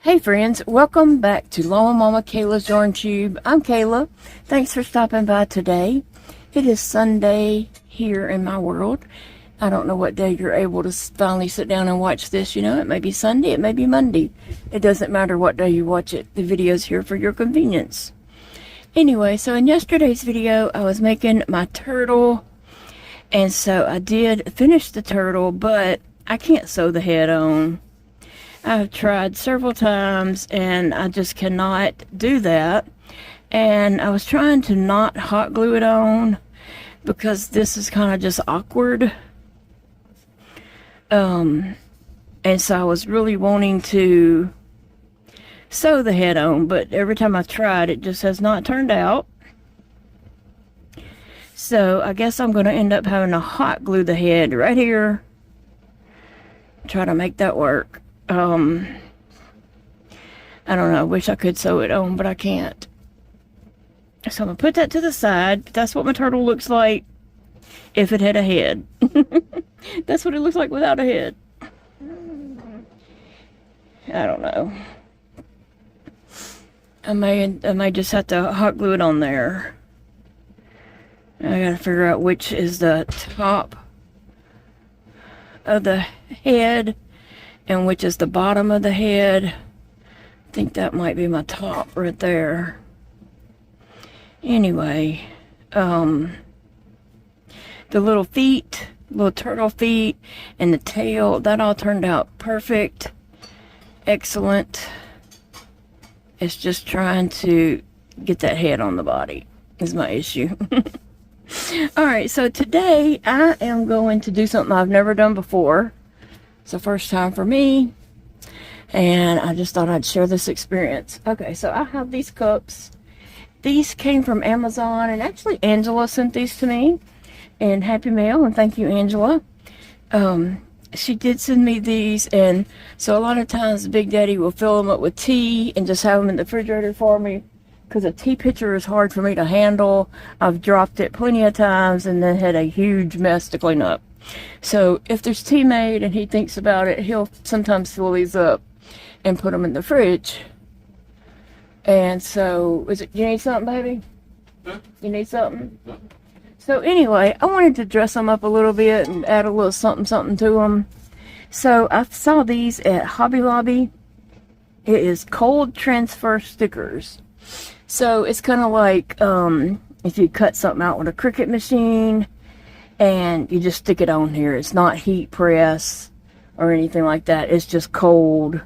Hey friends, welcome back to Llama Mama Kayla's Yarn Tube. I'm Kayla. Thanks for stopping by today. It is Sunday here in my world. I don't know what day you're able to finally sit down and watch this. You know, it may be Sunday, it may be Monday. It doesn't matter what day you watch it. The video's here for your convenience. Anyway, so in yesterday's video, I was making my turtle. And so I did finish the turtle, but I can't sew the head on. I've tried several times and I just cannot do that. And I was trying to not hot glue it on because this is kind of just awkward. And so I was really wanting to sew the head on, but every time I've tried, it just has not turned out. So I guess I'm going to end up having to hot glue the head right here. Try to make that work. I don't know, I wish I could sew it on, but I can't. So I'm gonna put that to the side. That's what my turtle looks like if it had a head. That's what it looks like without a head. I don't know. I may just have to hot glue it on there. I gotta figure out which is the top of the head and which is the bottom of the head. I think that might be my top right there. Anyway, the little feet, little turtle feet, and the tail, that all turned out perfect. Excellent. It's just trying to get that head on the body is my issue. Alright, so today I am going to do something I've never done before. It's the first time for me, and I just thought I'd share this experience. Okay, so I have these cups. These came from Amazon, and actually Angela sent these to me in Happy Mail, and thank you, Angela. She did send me these, and so a lot of times Big Daddy will fill them up with tea and just have them in the refrigerator for me, because a tea pitcher is hard for me to handle. I've dropped it plenty of times and then had a huge mess to clean up. So if there's tea made and he thinks about it, he'll sometimes fill these up and put them in the fridge. And so, you need something, baby? Huh? You need something? No. So anyway, I wanted to dress them up a little bit and add a little something to them. So I saw these at Hobby Lobby. It is cold transfer stickers. So it's kind of like if you cut something out with a Cricut machine and you just stick it on here. It's not heat press or anything like that. It's just cold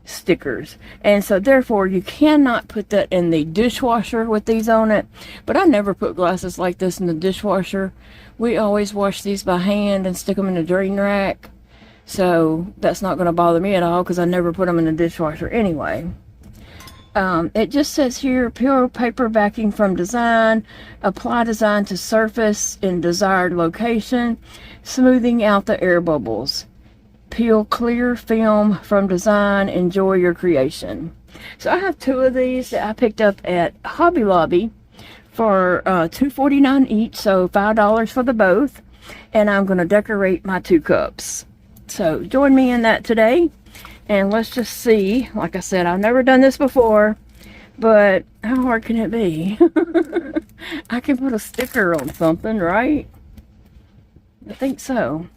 stickers. And so therefore you cannot put that in the dishwasher with these on it. But I never put glasses like this in the dishwasher. We always wash these by hand and stick them in the drain rack. So that's not going to bother me at all because I never put them in the dishwasher anyway. It just says here, peel paper backing from design, apply design to surface in desired location, smoothing out the air bubbles. Peel clear film from design, enjoy your creation. So I have two of these that I picked up at Hobby Lobby for $2.49 each, so $5 for the both. And I'm going to decorate my two cups. So join me in that today. And let's just see. Like I said, I've never done this before, but how hard can it be? I can put a sticker on something, right? I think so.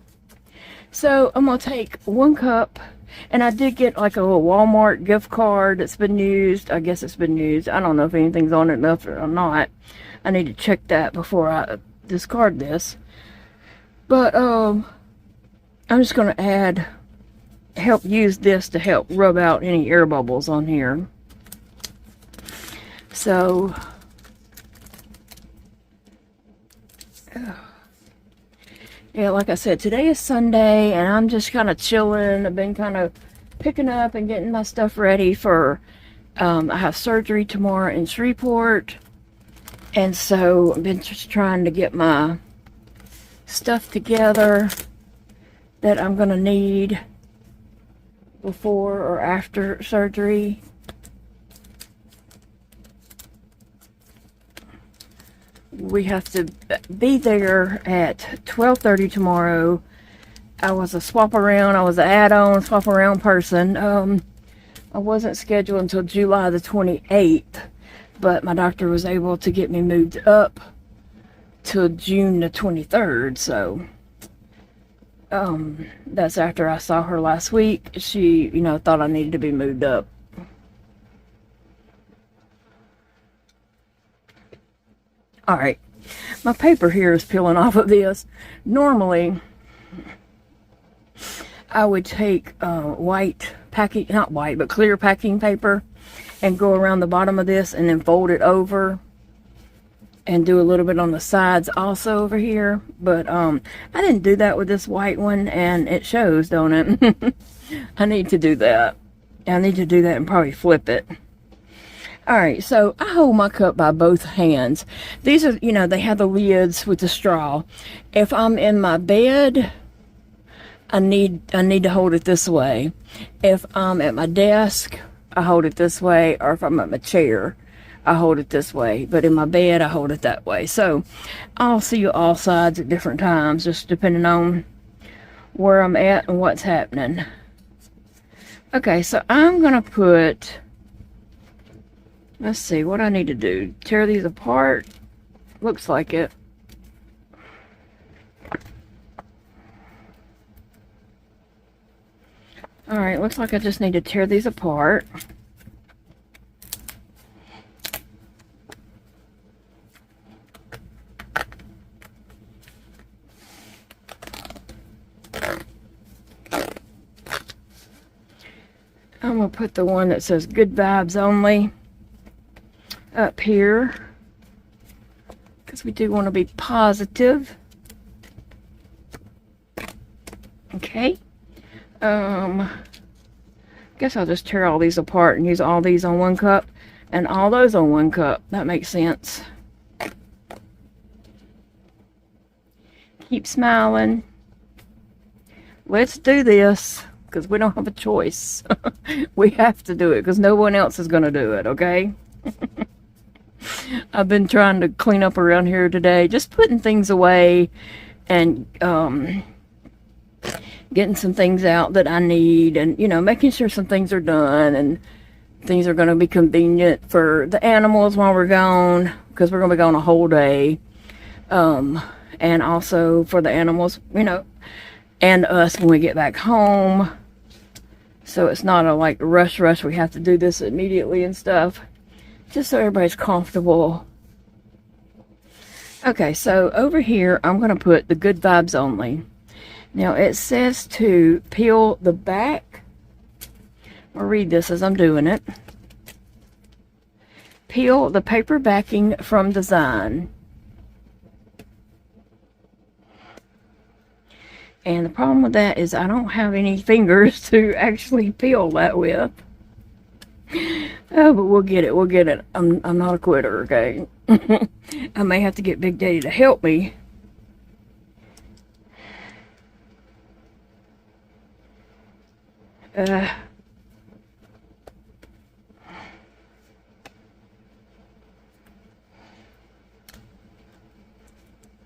So I'm going to take one cup, and I did get like a little Walmart gift card that's been used. I guess it's been used. I don't know if anything's on it enough or not. I need to check that before I discard this. But I'm just going to help use this to help rub out any air bubbles on here. So yeah, like I said, today is Sunday and I'm just kind of chilling. I've been kind of picking up and getting my stuff ready for I have surgery tomorrow in Shreveport, and so I've been just trying to get my stuff together that I'm gonna need before or after surgery. We have to be there at 12:30 tomorrow. I was a swap around, I was an add-on swap around person. I wasn't scheduled until July the 28th, but my doctor was able to get me moved up till June the 23rd, so that's after I saw her last week. She, you know, thought I needed to be moved up. All right, my paper here is peeling off of this. Normally, I would take white packing, not white, but clear packing paper, and go around the bottom of this and then fold it over and do a little bit on the sides also over here. But I didn't do that with this white one, and it shows, don't it? I need to do that. I need to do that and probably flip it. Alright, so I hold my cup by both hands. These are, you know, they have the lids with the straw. If I'm in my bed, I need to hold it this way. If I'm at my desk, I hold it this way. Or if I'm at my chair, I hold it this way. But in my bed, I hold it that way. So I'll see you all sides at different times, just depending on where I'm at and what's happening. Okay, so I'm going to put... Let's see what I need to do. Tear these apart. Looks like it. Alright, looks like I just need to tear these apart. I'm going to put the one that says good vibes only up here, because we do want to be positive. Okay. Guess I'll just tear all these apart and use all these on one cup and all those on one cup. That makes sense. Keep smiling. Let's do this, because we don't have a choice. We have to do it, because no one else is going to do it, okay? I've been trying to clean up around here today, just putting things away and getting some things out that I need, and, you know, making sure some things are done and things are going to be convenient for the animals while we're gone, because we're going to be gone a whole day, and also for the animals, you know, and us when we get back home, so it's not a like rush we have to do this immediately and stuff. Just so everybody's comfortable. Okay, so over here, I'm going to put the good vibes only. Now, it says to peel the back. I'll read this as I'm doing it. Peel the paper backing from design. And the problem with that is I don't have any fingers to actually peel that with. Oh, but we'll get it. We'll get it. I'm not a quitter, okay? I may have to get Big Daddy to help me.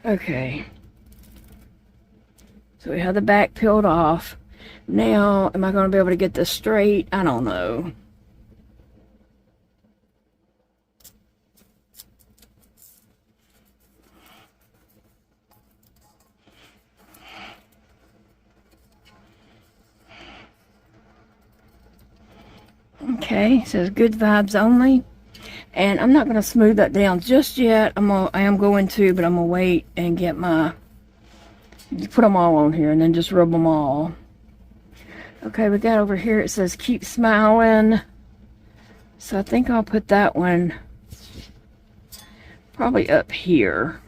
Okay. So we have the back peeled off. Now, am I going to be able to get this straight? I don't know. Okay, it says good vibes only. And I'm not going to smooth that down just yet. I am going to, but I'm going to wait and get my... Put them all on here and then just rub them all. Okay, we got over here, it says keep smiling. So I think I'll put that one probably up here.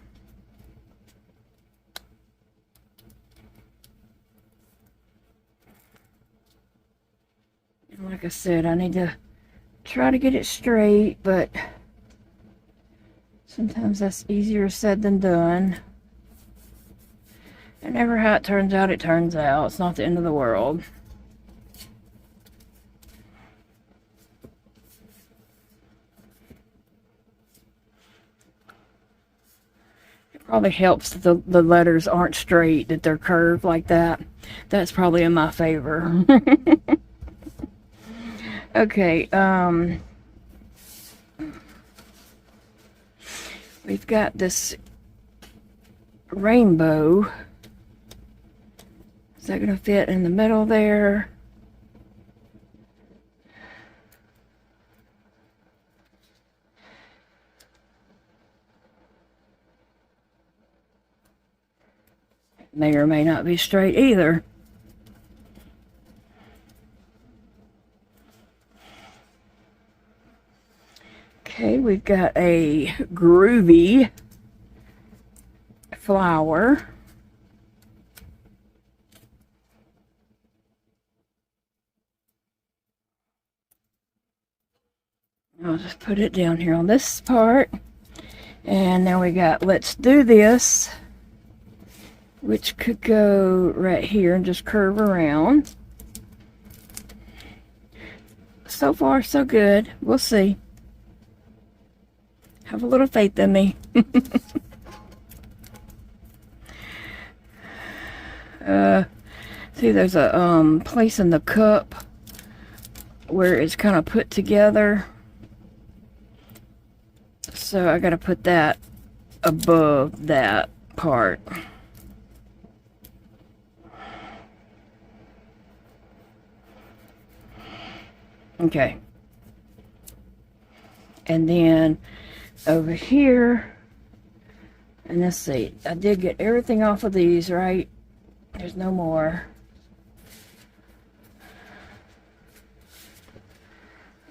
And like I said, I need to try to get it straight, but sometimes that's easier said than done. And never how it turns out, it turns out. It's not the end of the world. It probably helps that the letters aren't straight, that they're curved like that. That's probably in my favor. Okay, we've got this rainbow. Is that gonna fit in the middle there? May or may not be straight either. Okay, we've got a groovy flower. I'll just put it down here on this part. And then we got Let's Do This, which could go right here and just curve around. So far, so good. We'll see. Have a little faith in me. See, there's a place in the cup where it's kind of put together. So I gotta put that above that part. Okay. And then over here, and let's see, I did get everything off of these, right? There's no more.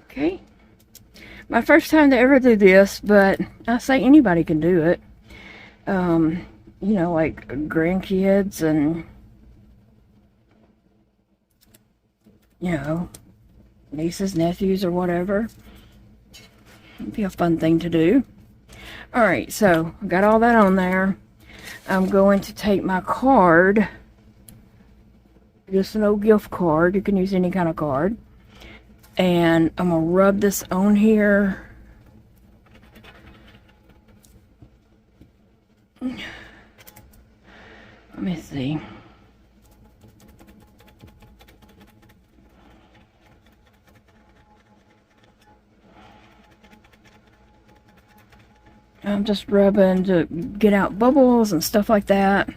Okay. My first time to ever do this, but I say anybody can do it. You know, like grandkids and, you know, nieces, nephews, or whatever. It'd be a fun thing to do. Alright, so I got all that on there. I'm going to take my card, just an old gift card. You can use any kind of card. And I'm going to rub this on here. Let me see. I'm just rubbing to get out bubbles and stuff like that.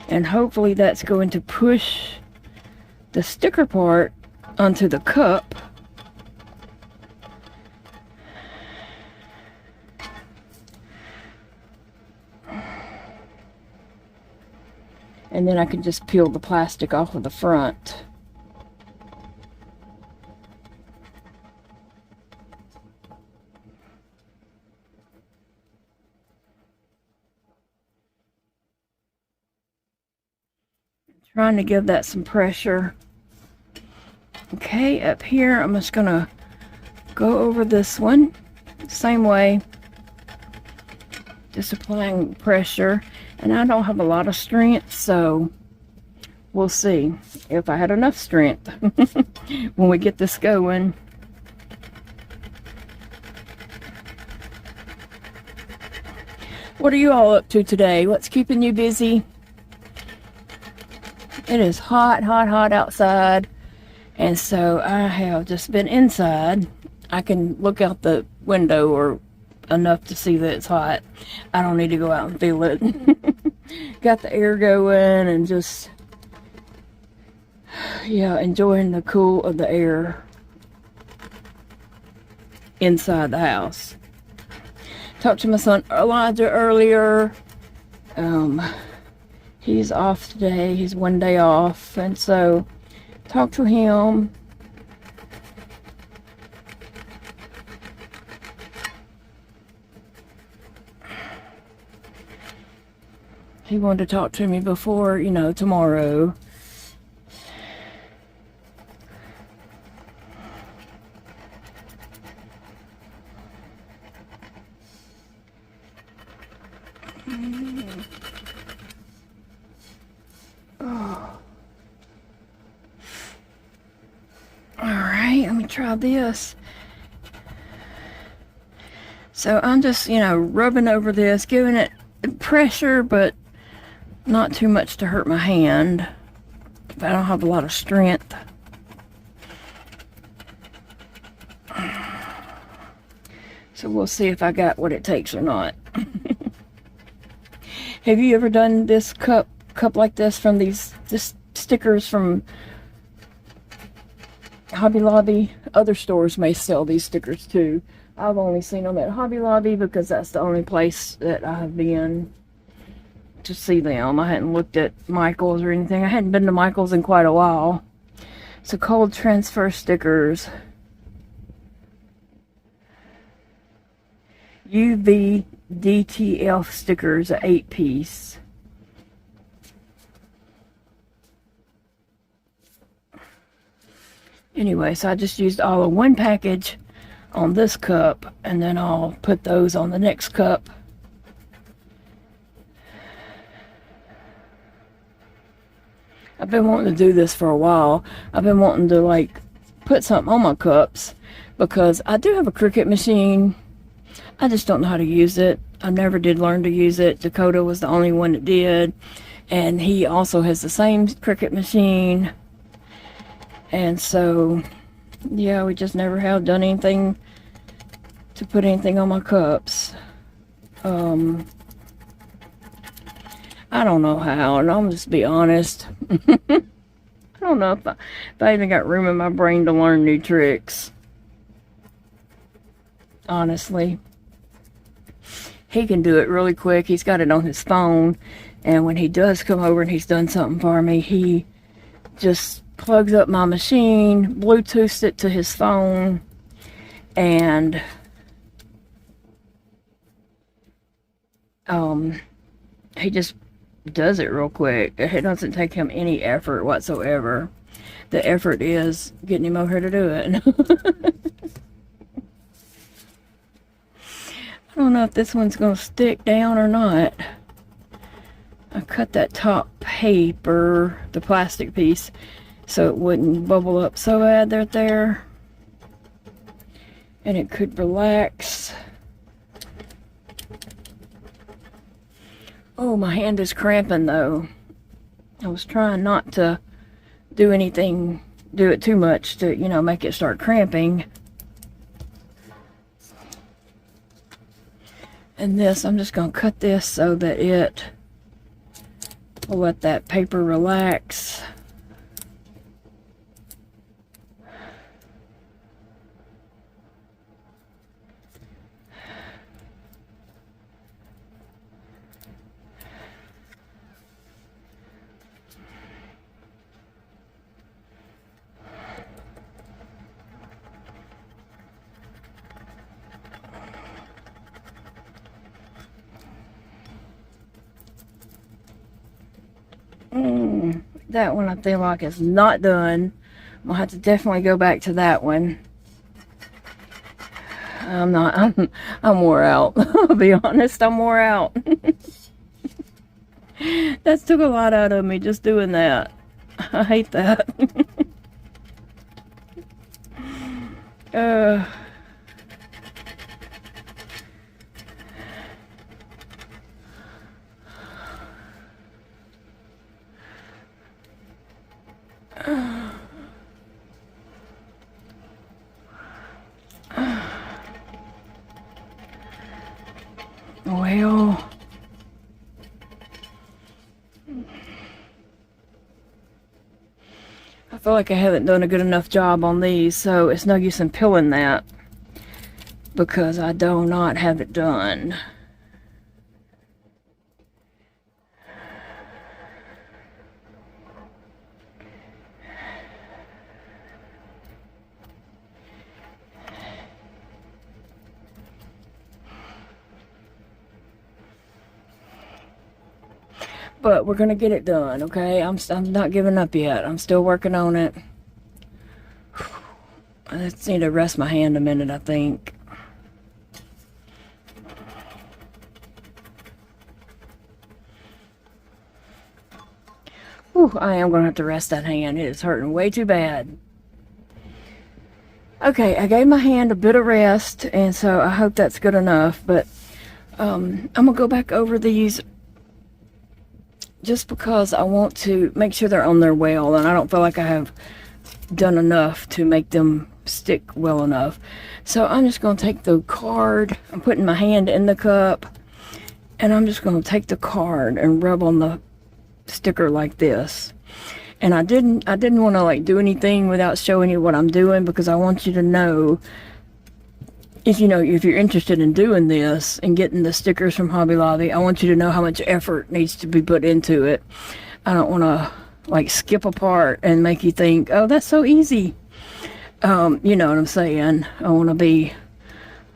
And hopefully that's going to push the sticker part onto the cup. And then I can just peel the plastic off of the front. Trying to give that some pressure. Okay, up here I'm just gonna go over this one same way, just applying pressure. And I don't have a lot of strength, so we'll see if I had enough strength when we get this going. What are you all up to today? What's keeping you busy? It is hot, hot, hot outside, and so I have just been inside. I can look out the window or enough to see that it's hot. I don't need to go out and feel it. Got the air going and just, yeah, enjoying the cool of the air inside the house. Talked to my son Elijah earlier. He's off today. He's one day off, and so talked to him. He wanted to talk to me before, you know, tomorrow. Alright, let me try this. So I'm just, you know, rubbing over this, giving it pressure, but not too much to hurt my hand. But I don't have a lot of strength. So we'll see if I got what it takes or not. Have you ever done this cup like this from these stickers from Hobby Lobby? Other stores may sell these stickers too. I've only seen them at Hobby Lobby because that's the only place that I've been to see them. I hadn't looked at Michael's or anything. I hadn't been to Michael's in quite a while. So cold transfer stickers. UV DTF stickers, an 8-piece. Anyway, so I just used all of one package on this cup, and then I'll put those on the next cup. I've been wanting to do this for a while. I've been wanting to like put something on my cups because I do have a Cricut machine. I just don't know how to use it. I never did learn to use it. Dakota was the only one that did, and he also has the same Cricut machine. And so, yeah, we just never have done anything to put anything on my cups. I don't know how, and I'll just be honest. I don't know if I even got room in my brain to learn new tricks. Honestly. He can do it really quick. He's got it on his phone, and when he does come over and he's done something for me, he just plugs up my machine, Bluetooths it to his phone, and he just does it real quick. It doesn't take him any effort whatsoever. The effort is getting him over here to do it. I don't know if this one's going to stick down or not. I cut that top paper, the plastic piece, so it wouldn't bubble up so bad right there. And it could relax. Oh, my hand is cramping though. I was trying not to do it too much to, you know, make it start cramping. And this, I'm just going to cut this so that it will let that paper relax. That one I feel like is not done. I'll have to definitely go back to that one. I'm wore out. I'll be honest, I'm wore out. That took a lot out of me just doing that. I hate that. Well, I feel like I haven't done a good enough job on these, so it's no use in pilling that because I do not have it done. But we're gonna get it done, okay? I'm not giving up yet. I'm still working on it. I just need to rest my hand a minute, I think. Whew, I am gonna have to rest that hand. It is hurting way too bad. Okay, I gave my hand a bit of rest, and so I hope that's good enough. But I'm gonna go back over these just because I want to make sure they're on their well, and I don't feel like I have done enough to make them stick well enough. So I'm just going to take the card. I'm putting my hand in the cup, and I'm just going to take the card and rub on the sticker like this. And I didn't want to like do anything without showing you what I'm doing, because I want you to know, if you're interested in doing this and getting the stickers from Hobby Lobby, I want you to know how much effort needs to be put into it. I don't want to like skip a part and make you think, oh, that's so easy. You know what I'm saying? I want to be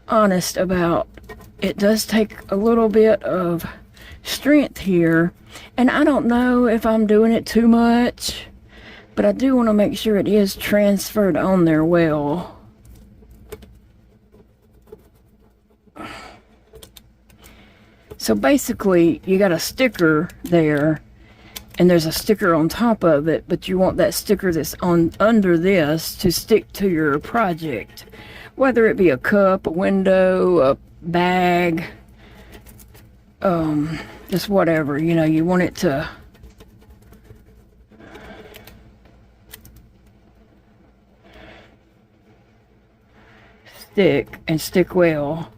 honest about it. Does take a little bit of strength here, and I don't know if I'm doing it too much, but I do want to make sure it is transferred on there well. So basically, you got a sticker there, and there's a sticker on top of it, but you want that sticker that's on under this to stick to your project, whether it be a cup, a window, a bag, just whatever. You want it to stick and stick well.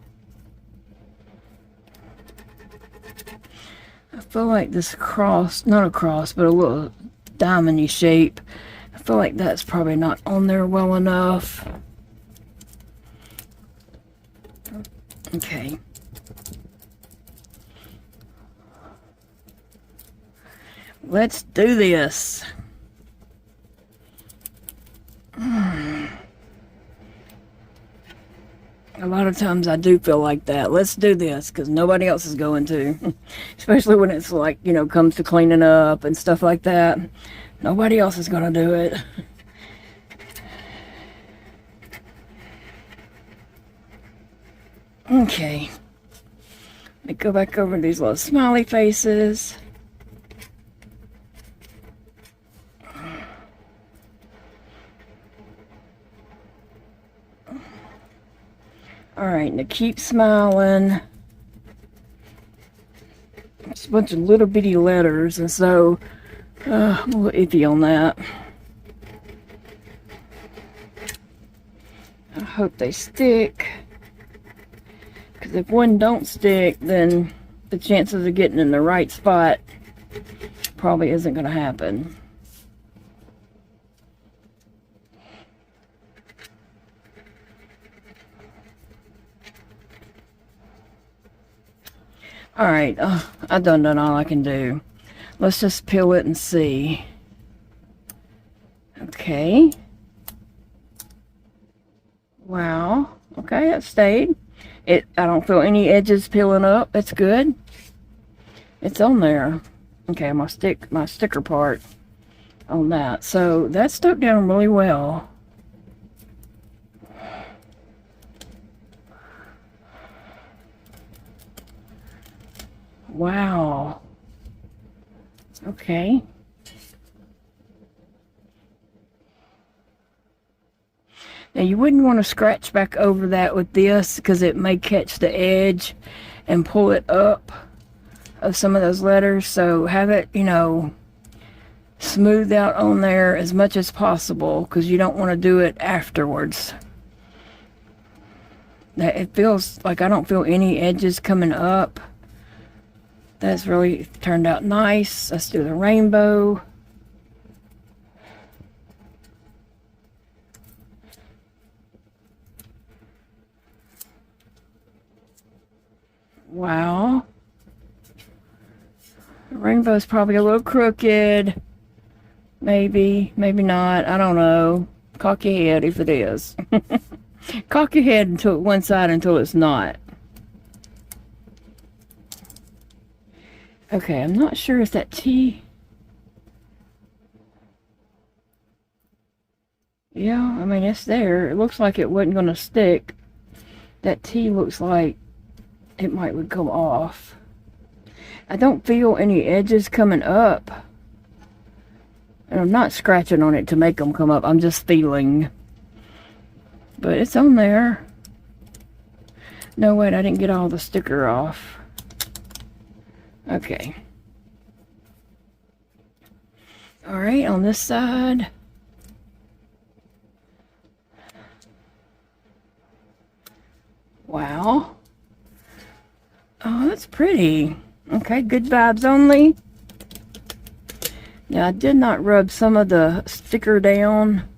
I feel like this cross, not a cross, but a little diamond-y shape, I feel like that's probably not on there well enough. Okay. Let's do this. A lot of times I do feel like that. Let's do this, because nobody else is going to. Especially when it's like, comes to cleaning up and stuff like that. Nobody else is going to do it. Okay. Let me go back over these little smiley faces. Alright, now keep smiling. It's a bunch of little bitty letters, and so I'm a little iffy on that. I hope they stick, because if one don't stick, then the chances of getting in the right spot probably isn't going to happen. Alright, I've done all I can do. Let's just peel it and see. Okay. Wow. Okay, it stayed. I don't feel any edges peeling up. That's good. It's on there. Okay, my sticker part on that. So that stuck down really well. Wow. Okay. Now you wouldn't want to scratch back over that with this, because it may catch the edge and pull it up of some of those letters. So have it, smooth out on there as much as possible, because you don't want to do it afterwards. That it feels like I don't feel any edges coming up. That's really turned out nice. Let's do the rainbow. Wow. The rainbow's probably a little crooked. Maybe, maybe not. I don't know. Cock your head if it is. Cock your head until one side until it's not. Okay, I'm not sure if that T... Yeah, I mean, it's there. It looks like it wasn't going to stick. That T looks like it would come off. I don't feel any edges coming up. And I'm not scratching on it to make them come up. I'm just feeling. But it's on there. No, wait, I didn't get all the sticker off. Okay. Alright, on this side. Wow. Oh, that's pretty. Okay, good vibes only. Now, I did not rub some of the sticker down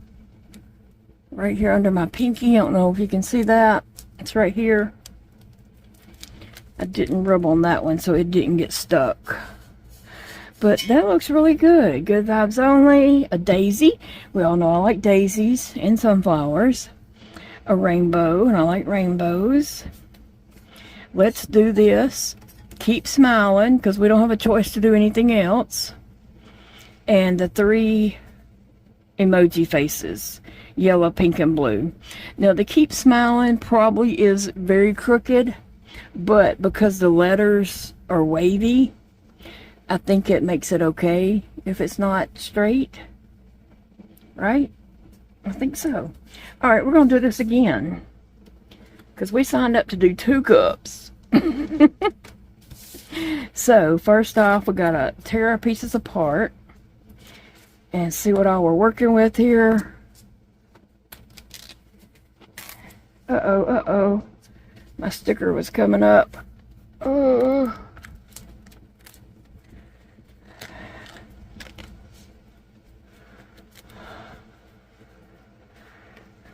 right here under my pinky. I don't know if you can see that. It's right here. I didn't rub on that one so it didn't get stuck. But that looks really good. Good vibes only. A daisy. We all know I like daisies and sunflowers. A rainbow, and I like rainbows. Let's do this. Keep smiling, because we don't have a choice to do anything else. And the 3 emoji faces. Yellow, pink, and blue. Now, the keep smiling probably is very crooked, but because the letters are wavy, I think it makes it okay if it's not straight. Right? I think so. Alright, we're going to do this again. Because we signed up to do 2 cups. So, first off, we got to tear our pieces apart. And see what all we're working with here. Uh-oh, uh-oh. My sticker was coming up. Oh.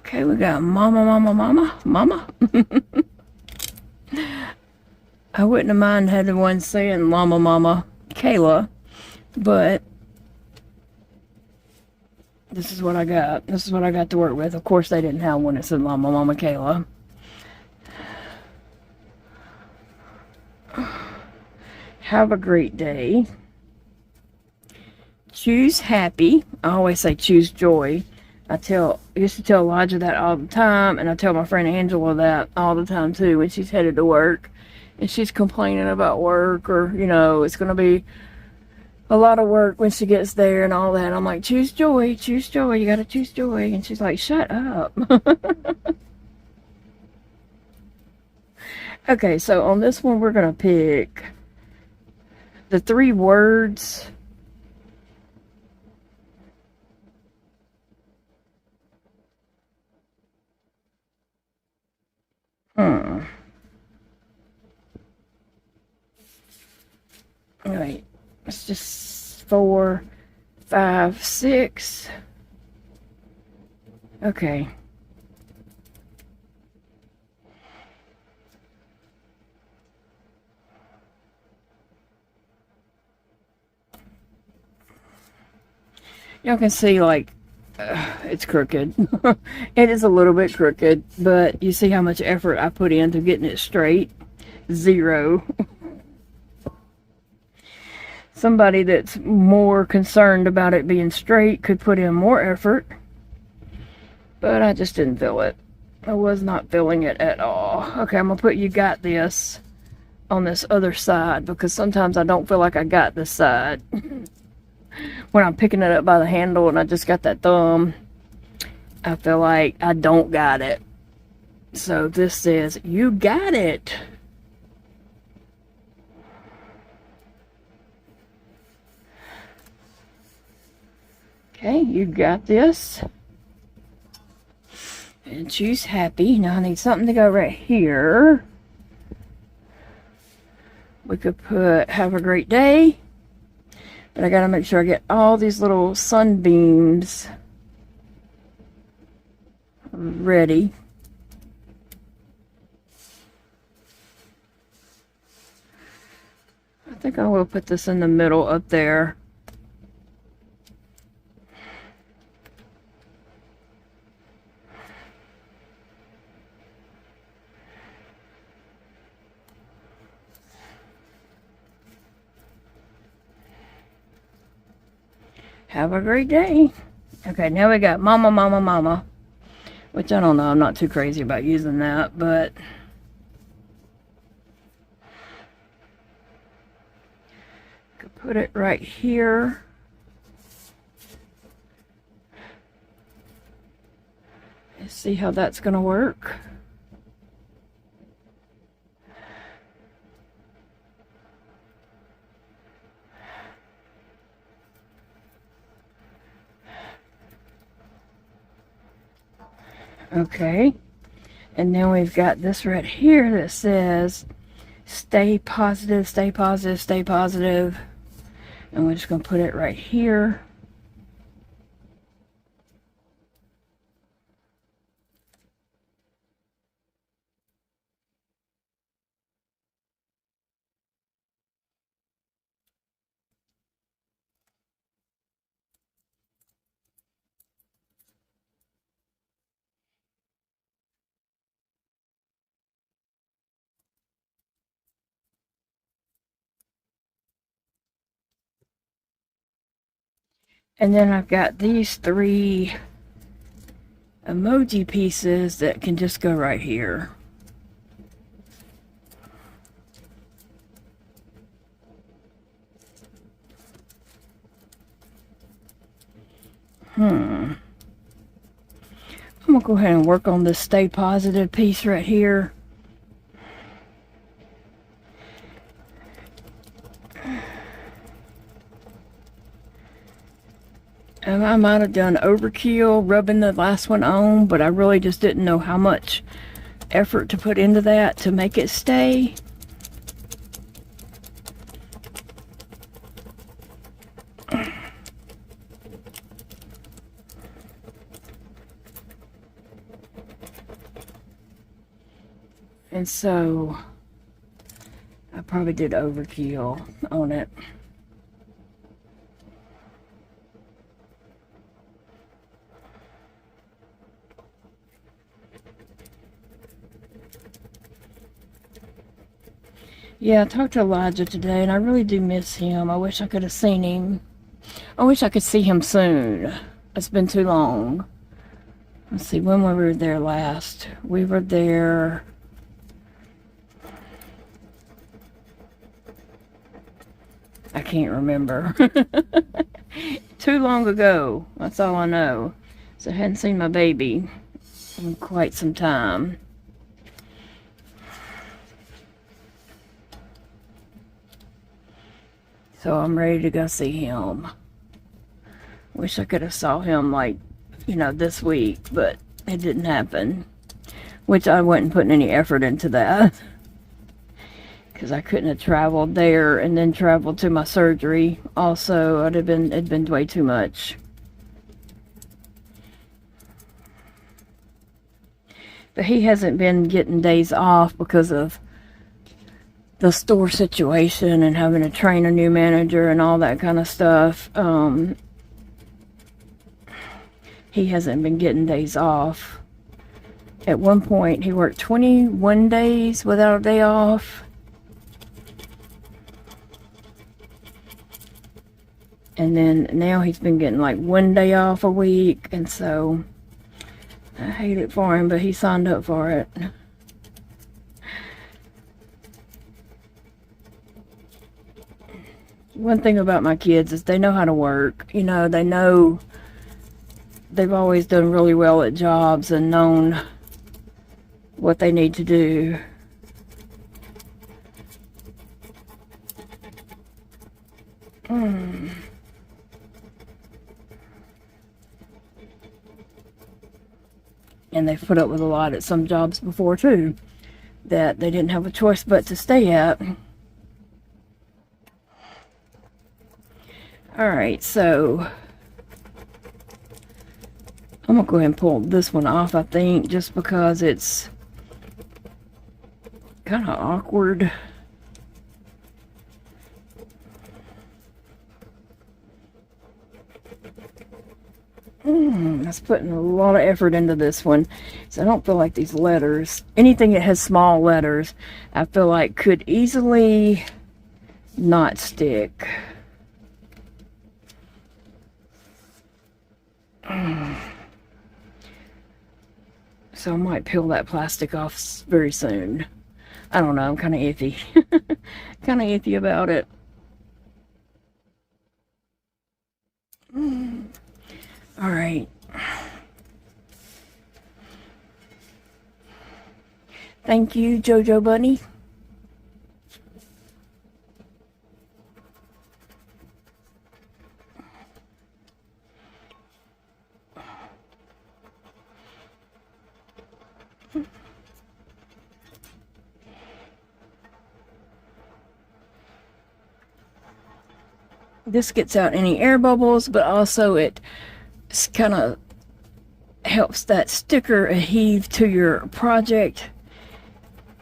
Okay, we got mama. I wouldn't have minded having one saying Llama Kayla, but this is what I got. This is what I got to work with. Of course, they didn't have one that said Llama Kayla. Have a great day. Choose happy. I always say choose joy. I used to tell Elijah that all the time, and I tell my friend Angela that all the time too when she's headed to work. And she's complaining about work, or, you know, it's going to be a lot of work when she gets there and all that. I'm like, choose joy, you got to choose joy. And she's like, shut up. Okay, so on this one, we're going to pick the 3 words. Alright, it's just 4, 5, 6. Okay. Y'all can see, like, it's crooked. It is a little bit crooked, but you see how much effort I put into getting it straight. 0. Somebody that's more concerned about it being straight could put in more effort, but I just didn't feel it. I was not feeling it at all. Okay, I'm gonna put "you got this" on this other side, because sometimes I don't feel like I got this side. When I'm picking it up by the handle and I just got that thumb, I feel like I don't got it. So this says, "you got it." Okay, you got this. And choose happy. Now I need something to go right here. We could put "have a great day." But I gotta make sure I get all these little sunbeams ready. I think I will put this in the middle up there. Have a great day. Okay, now we got mama, which I don't know, I'm not too crazy about using that, but could put it right here. Let's see how that's gonna work. Okay, And then we've got this right here that says, stay positive, stay positive, stay positive. And we're just going to put it right here. And then I've got these 3 emoji pieces that can just go right here. I'm gonna go ahead and work on this stay positive piece right here. And I might have done overkill rubbing the last one on, but I really just didn't know how much effort to put into that to make it stay. And so I probably did overkill on it. Yeah, I talked to Elijah today, and I really do miss him. I wish I could have seen him. I wish I could see him soon. It's been too long. Let's see, when we were there last. We were there... I can't remember. Too long ago. That's all I know. So I hadn't seen my baby in quite some time. So I'm ready to go see him. Wish I could have saw him, like, you know, this week, but it didn't happen. Which I wasn't putting any effort into that. Because I couldn't have traveled there and then traveled to my surgery. Also, it'd been way too much. But he hasn't been getting days off because of the store situation and having to train a new manager and all that kind of stuff. He hasn't been getting days off. At one point, he worked 21 days without a day off. And then now he's been getting like 1 day off a week. And so I hate it for him, but he signed up for it. One thing about my kids is they know how to work. You know, they know, they've always done really well at jobs and known what they need to do. And they've put up with a lot at some jobs before too, that they didn't have a choice but to stay at. Alright, so I'm gonna go ahead and pull this one off, I think, just because it's kind of awkward. That's putting a lot of effort into this one. So I don't feel like these letters, anything that has small letters, I feel like could easily not stick. So I might peel that plastic off very soon. I don't know, I'm kind of iffy. Kind of iffy about it. All right. Thank you, Jojo Bunny. this gets out any air bubbles, but also it kind of helps that sticker adhere to your project.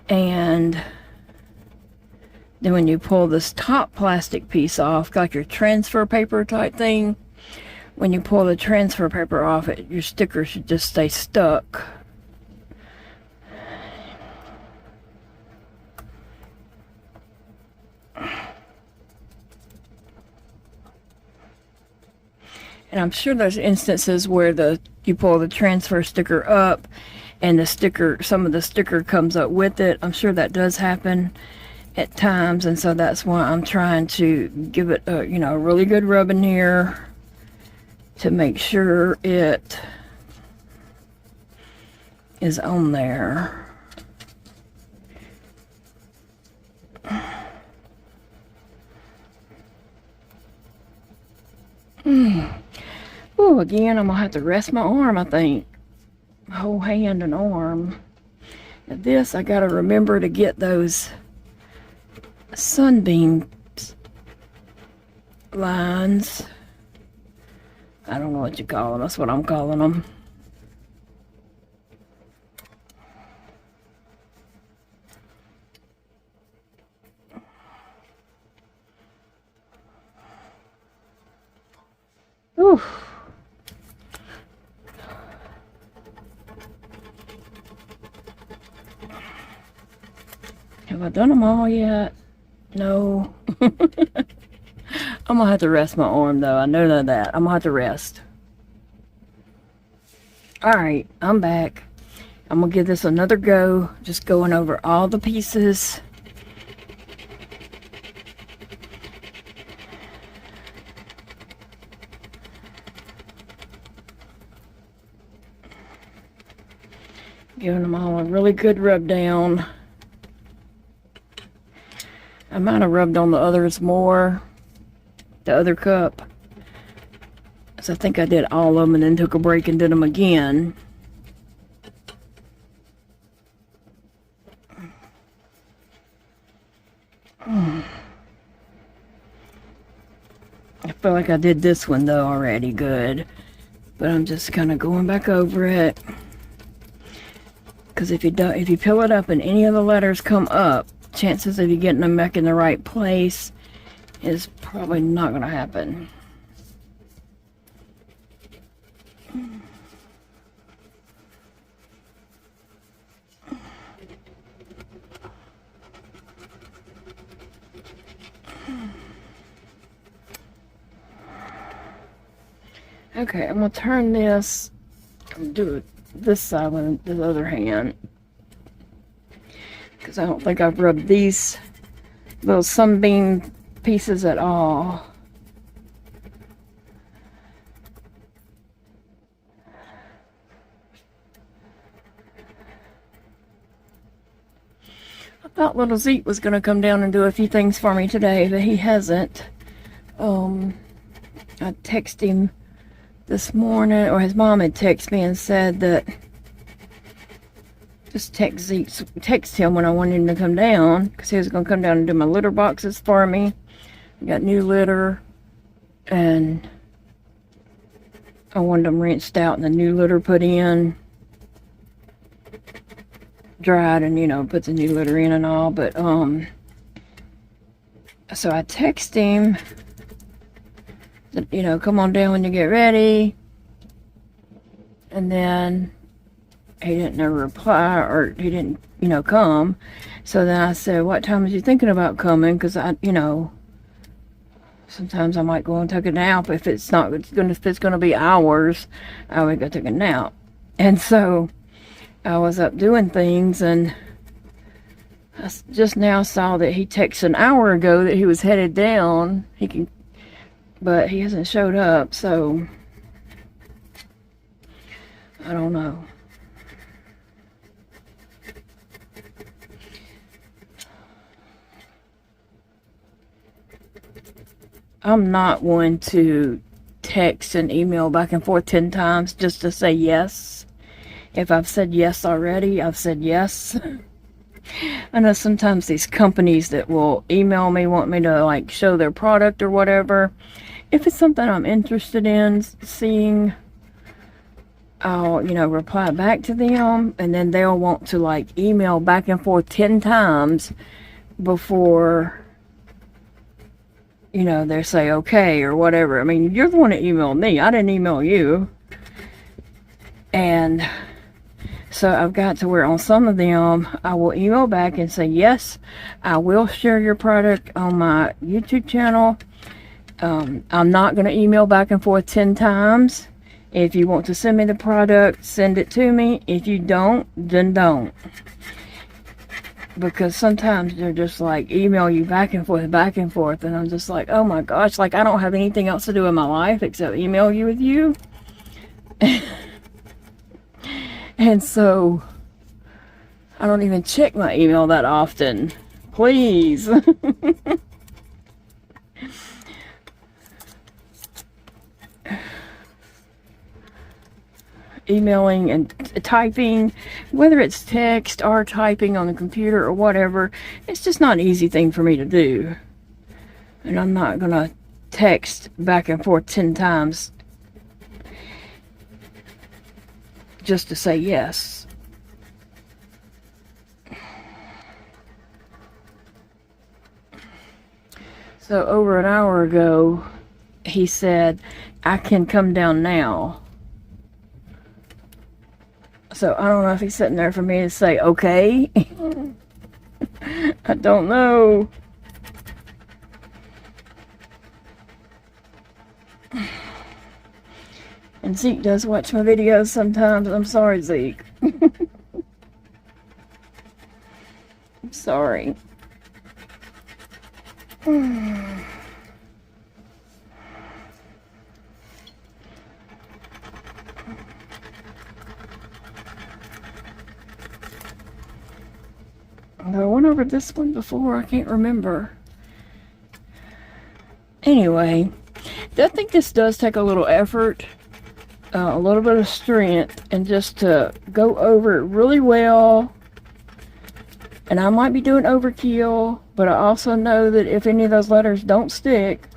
And then when you pull this top plastic piece off, like your transfer paper type thing, when you pull the transfer paper off, your sticker should just stay stuck. And I'm sure there's instances where you pull the transfer sticker up and some of the sticker comes up with it. I'm sure that does happen at times, and so that's why I'm trying to give it a really good rub in here to make sure it is on there. Oh, again, I'm gonna have to rest my arm, I think. Whole hand and arm. Now this, I gotta remember to get those sunbeam lines. I don't know what you call them. That's what I'm calling them. Ooh. Have I done them all yet? No. I'm gonna have to rest my arm though. I know that. I'm gonna have to rest. Alright, I'm back. I'm gonna give this another go. Just going over all the pieces. Giving them all a really good rub down. I might have rubbed on the others more, the other cup. So I think I did all of them and then took a break and did them again. I feel like I did this one though already good, but I'm just kind of going back over it. Because if you peel it up and any of the letters come up, chances of you getting them back in the right place is probably not going to happen. Okay, I'm going to turn this and do it this side with the other hand, because I don't think I've rubbed these little sunbeam pieces at all. I thought little Zeke was going to come down and do a few things for me today, but he hasn't. I texted him this morning, or his mom had texted me and said that just text him when I wanted him to come down, because he was going to come down and do my litter boxes for me. I got new litter, and I wanted them rinsed out and the new litter put in, dried, and put the new litter in and all. But so I texted him, come on down when you get ready. And then he didn't never reply, or he didn't, come. So then I said, what time was you thinking about coming? Because sometimes I might go and take a nap. If it's gonna be hours, I would go take a nap. And so I was up doing things, and I just now saw that he texted an hour ago that he was headed down. But he hasn't showed up, so I don't know. I'm not one to text and email back and forth 10 times just to say yes. If I've said yes already, I've said yes. I know sometimes these companies that will email me, want me to like show their product or whatever. If it's something I'm interested in seeing, I'll, you know, reply back to them, and then they'll want to like email back and forth 10 times before, you know, they say okay or whatever. I mean, you're the one that emailed me. I didn't email you. And so I've got to where on some of them, I will email back and say, yes, I will share your product on my YouTube channel. I'm not going to email back and forth 10 times. If you want to send me the product, send it to me. If you don't, then don't. Because sometimes they're just like email you back and forth, and I'm just like, oh my gosh, like I don't have anything else to do in my life except email you with you. And so I don't even check my email that often. Please. Emailing and typing, whether it's text or typing on the computer or whatever, it's just not an easy thing for me to do. And I'm not gonna text back and forth 10 times just to say yes. So over an hour ago, he said, I can come down now. So I don't know if he's sitting there for me to say, okay. I don't know. And Zeke does watch my videos sometimes. I'm sorry, Zeke. I'm sorry. I went over this one before, I can't remember. Anyway, I think this does take a little effort, a little bit of strength, and just to go over it really well. And I might be doing overkill, but I also know that if any of those letters don't stick,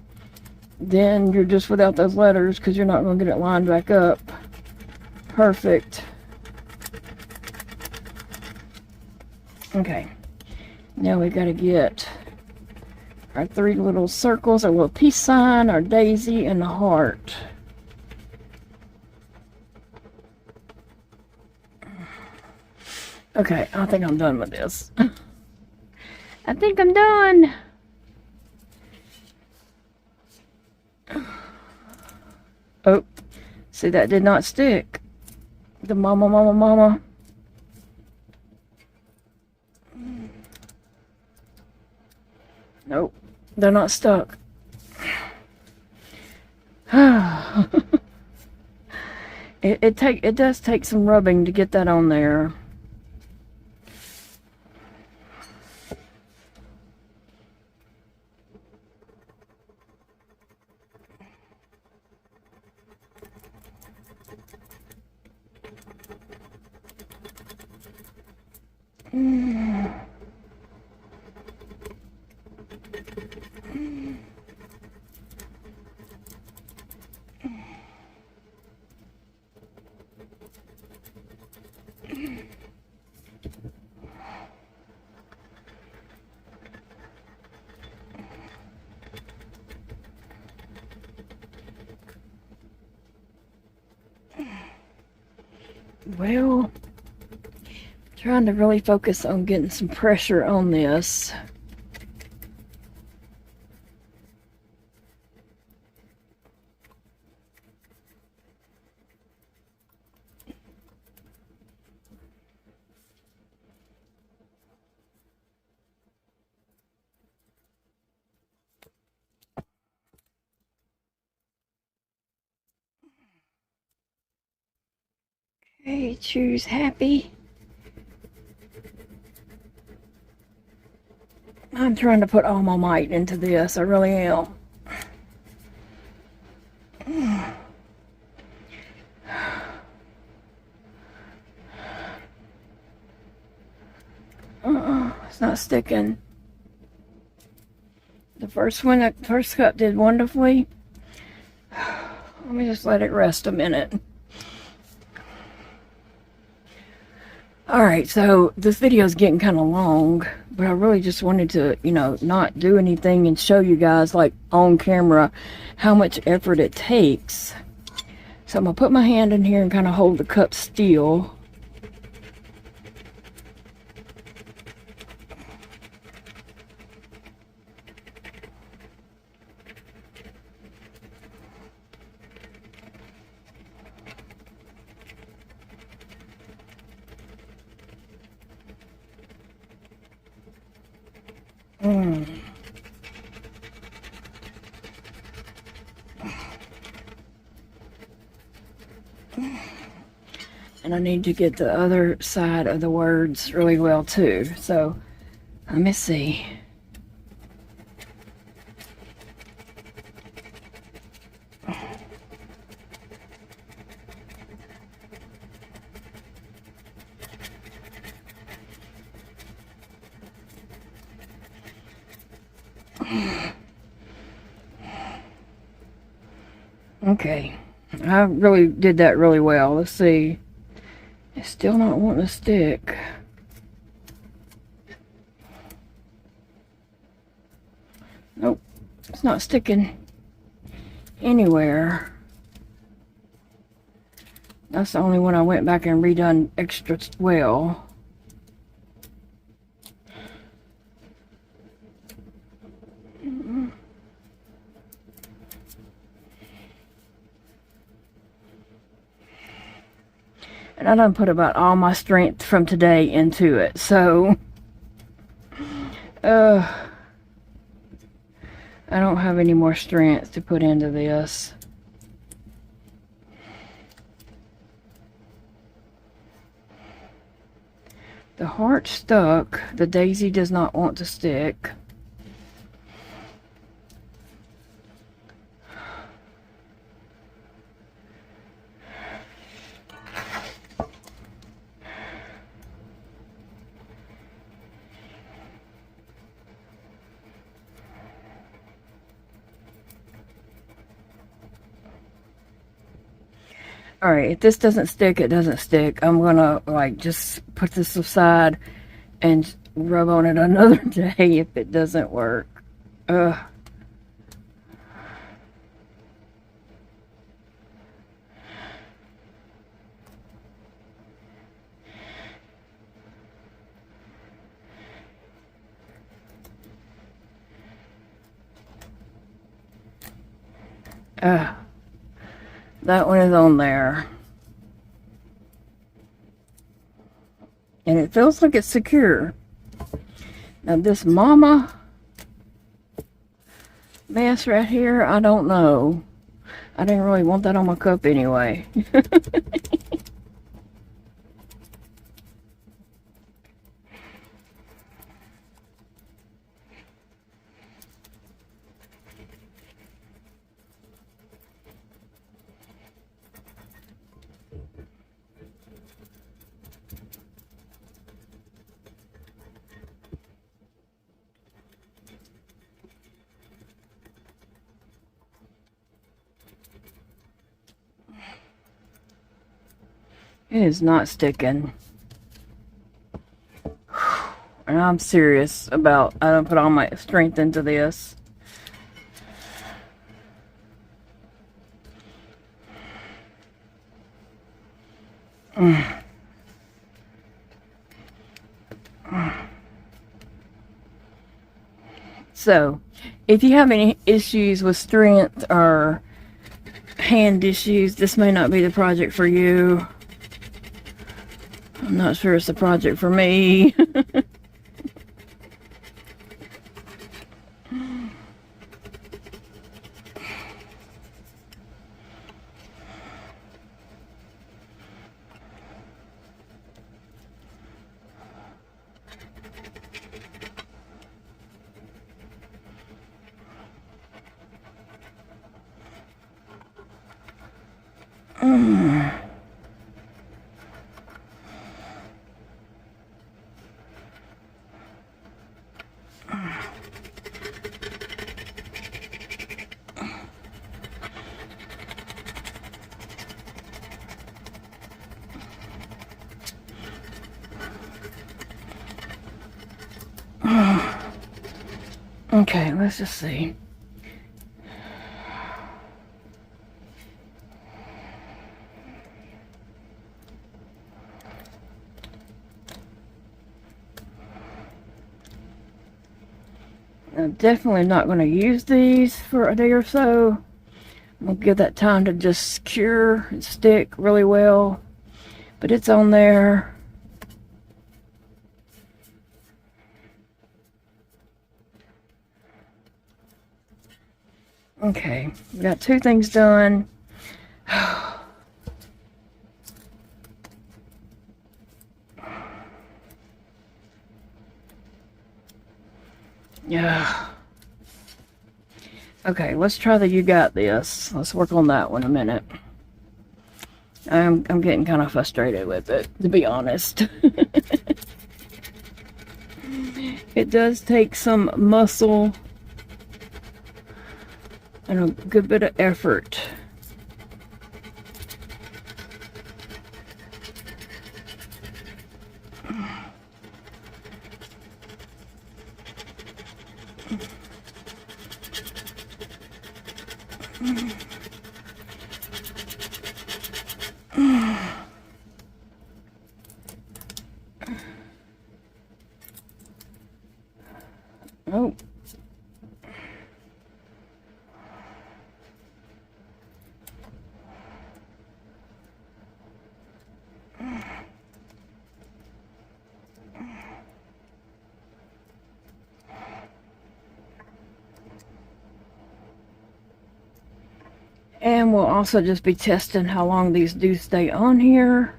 then you're just without those letters because you're not going to get it lined back up perfect. Okay. Now we got to get our 3 little circles, our little peace sign, our daisy, and the heart. Okay, I think I'm done with this. I think I'm done. Oh, see, that did not stick. The mama. Nope, they're not stuck. It does take some rubbing to get that on there. Well, trying to really focus on getting some pressure on this. Okay, choose happy. I'm trying to put all my might into this, I really am. It's not sticking. The first one, that first cup did wonderfully. Let me just let it rest a minute. Alright, so this video is getting kind of long, but I really just wanted to, you know, not do anything and show you guys, like, on camera how much effort it takes. So I'm going to put my hand in here and kind of hold the cup still. And I need to get the other side of the words really well too. So let me see. Okay, I really did that really well. Let's see. It's still not wanting to stick. Nope, it's not sticking anywhere. That's the only one I went back and redone extra well. And I done put about all my strength from today into it. So, I don't have any more strength to put into this. The heart stuck. The daisy does not want to stick. Alright, if this doesn't stick, it doesn't stick. I'm gonna, like, just put this aside and rub on it another day if it doesn't work. Ugh. That one is on there. And it feels like it's secure. Now this mama mess right here, I don't know. I didn't really want that on my cup anyway. It is not sticking. And I'm serious about, I don't put all my strength into this. So, if you have any issues with strength or hand issues, this may not be the project for you. I'm not sure it's the project for me. Okay, let's just see. I'm definitely not going to use these for a day or so. I'm going to give that time to just cure and stick really well. But it's on there. Okay, we got 2 things done. Yeah. Okay, let's try the You Got This. Let's work on that one a minute. I'm getting kind of frustrated with it, to be honest. It does take some muscle and a good bit of effort. Oh. And we'll also just be testing how long these do stay on here.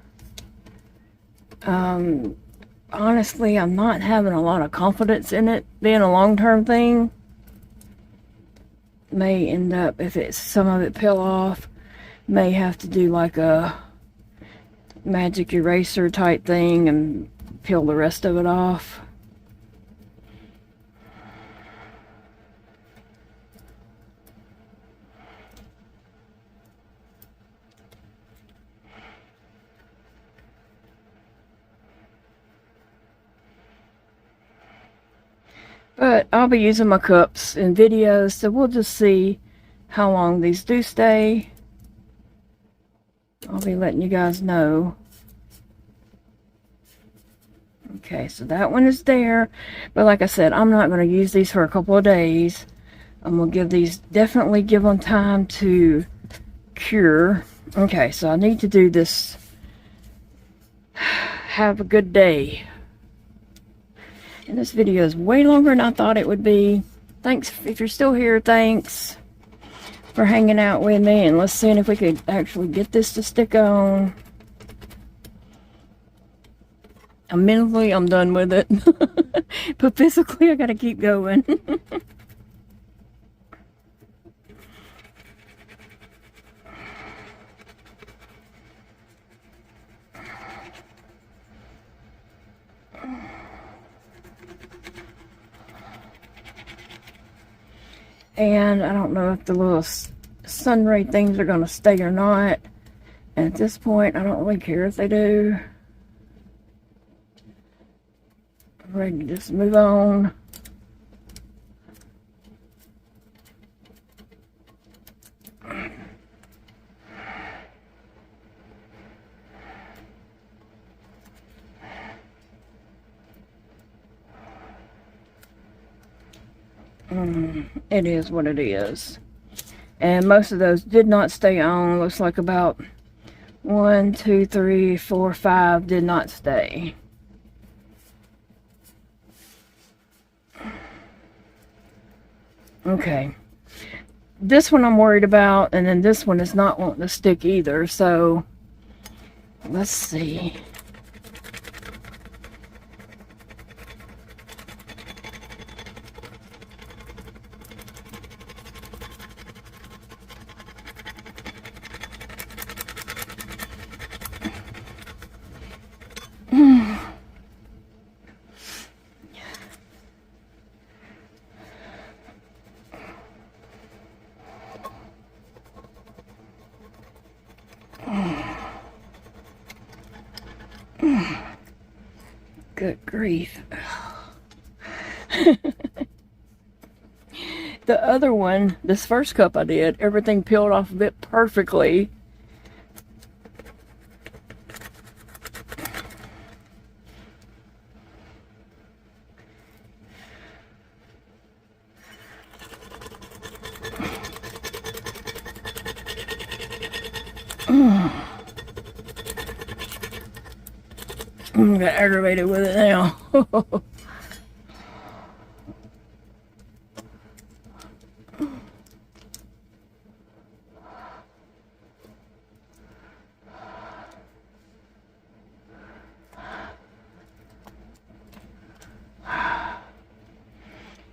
Honestly, I'm not having a lot of confidence in it being a long-term thing. May end up, if it's some of it peel off, may have to do like a magic eraser type thing and peel the rest of it off. But I'll be using my cups in videos, so we'll just see how long these do stay. I'll be letting you guys know. Okay, so that one is there. But like I said, I'm not going to use these for a couple of days. I'm going to give these, definitely give them time to cure. Okay, so I need to do this. Have a good day. And this video is way longer than I thought it would be. Thanks, if you're still here, thanks for hanging out with me. And let's see if we could actually get this to stick on. Mentally, I'm done with it. But physically, I gotta keep going. And I don't know if the little sun ray things are going to stay or not. And at this point, I don't really care if they do. I'm ready to just move on. It is what it is. And most of those did not stay on. Looks like about 1, 2, 3, 4, 5 did not stay. Okay. This one I'm worried about, and then this one is not wanting to stick either. So let's see. Good grief. The other one, this first cup I did, everything peeled off of it perfectly. I'm gonna aggravated with it now.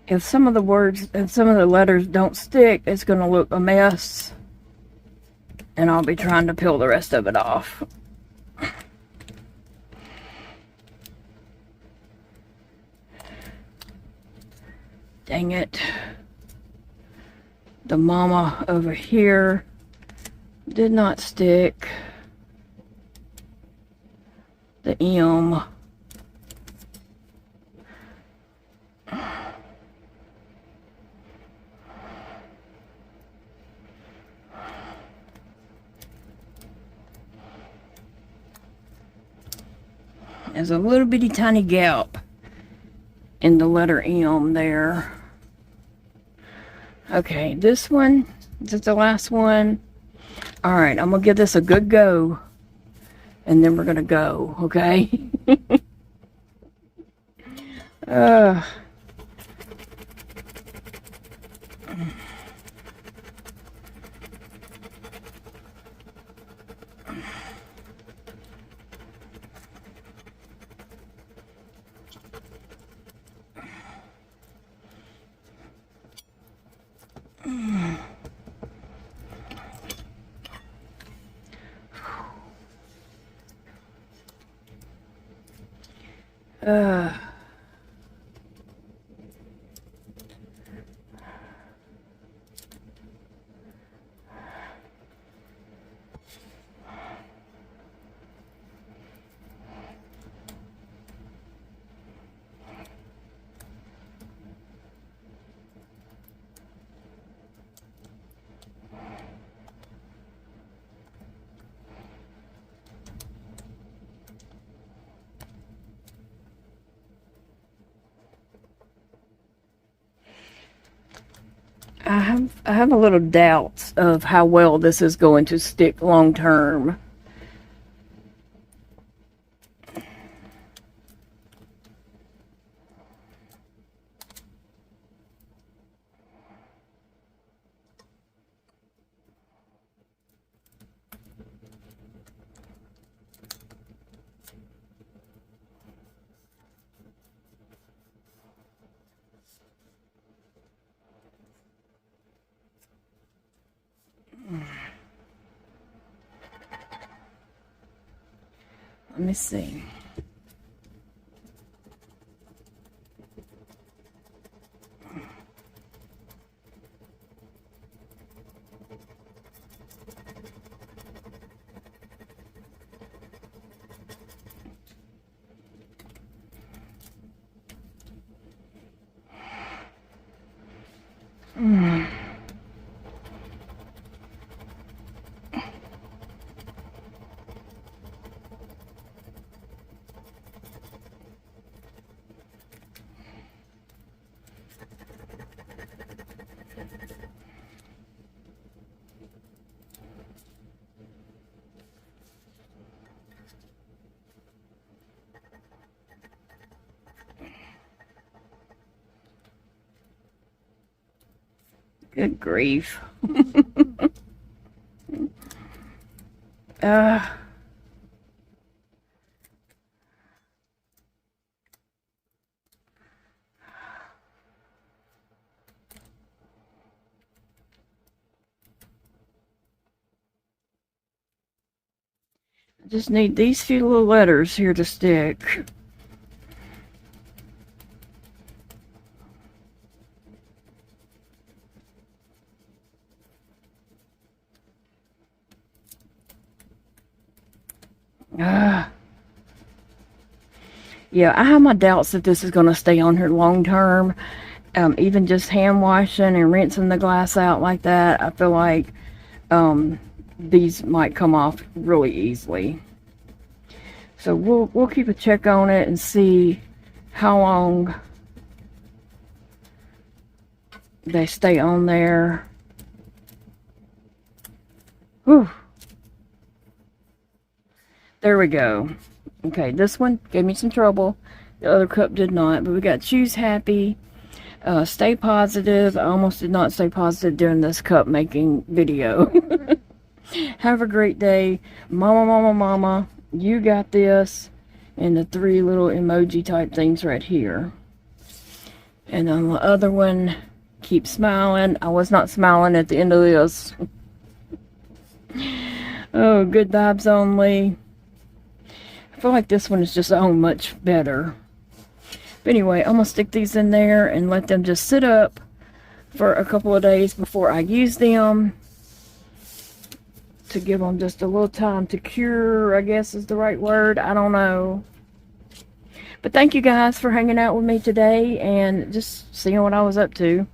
If some of the words and some of the letters don't stick, it's gonna look a mess. And I'll be trying to peel the rest of it off. Dang it. The mama over here did not stick. The M. There's a little bitty tiny gap in the letter M there. Okay, this one, this is the last one. All right, I'm gonna give this a good go, and then we're gonna go, okay? I have a little doubts of how well this is going to stick long term. Let me see. Good grief. I just need these few little letters here to stick. Yeah, I have my doubts that this is going to stay on here long term, even just hand washing and rinsing the glass out like that, I feel like these might come off really easily. So we'll keep a check on it and see how long they stay on there. Whew. There we go. Okay, this one gave me some trouble. The other cup did not, but we got choose happy, stay positive. I almost did not stay positive during this cup making video. Have a great day. Mama, mama, mama. You got this. And the 3 little emoji type things right here. And on the other one, keep smiling. I was not smiling at the end of this. Oh, good vibes only. I feel like this one is just much better. But anyway, I'm going to stick these in there and let them just sit up for a couple of days before I use them. To give them just a little time to cure, I guess is the right word. I don't know. But thank you guys for hanging out with me today and just seeing what I was up to.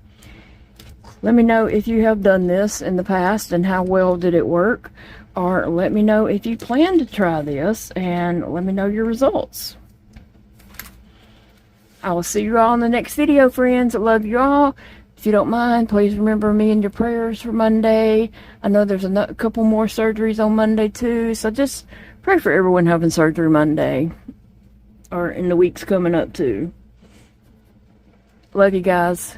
Let me know if you have done this in the past and how well did it work. Or let me know if you plan to try this and let me know your results. I will see you all in the next video, friends. I love you all. If you don't mind, please remember me in your prayers for Monday. I know there's a couple more surgeries on Monday too. So just pray for everyone having surgery Monday. Or in the weeks coming up too. Love you guys.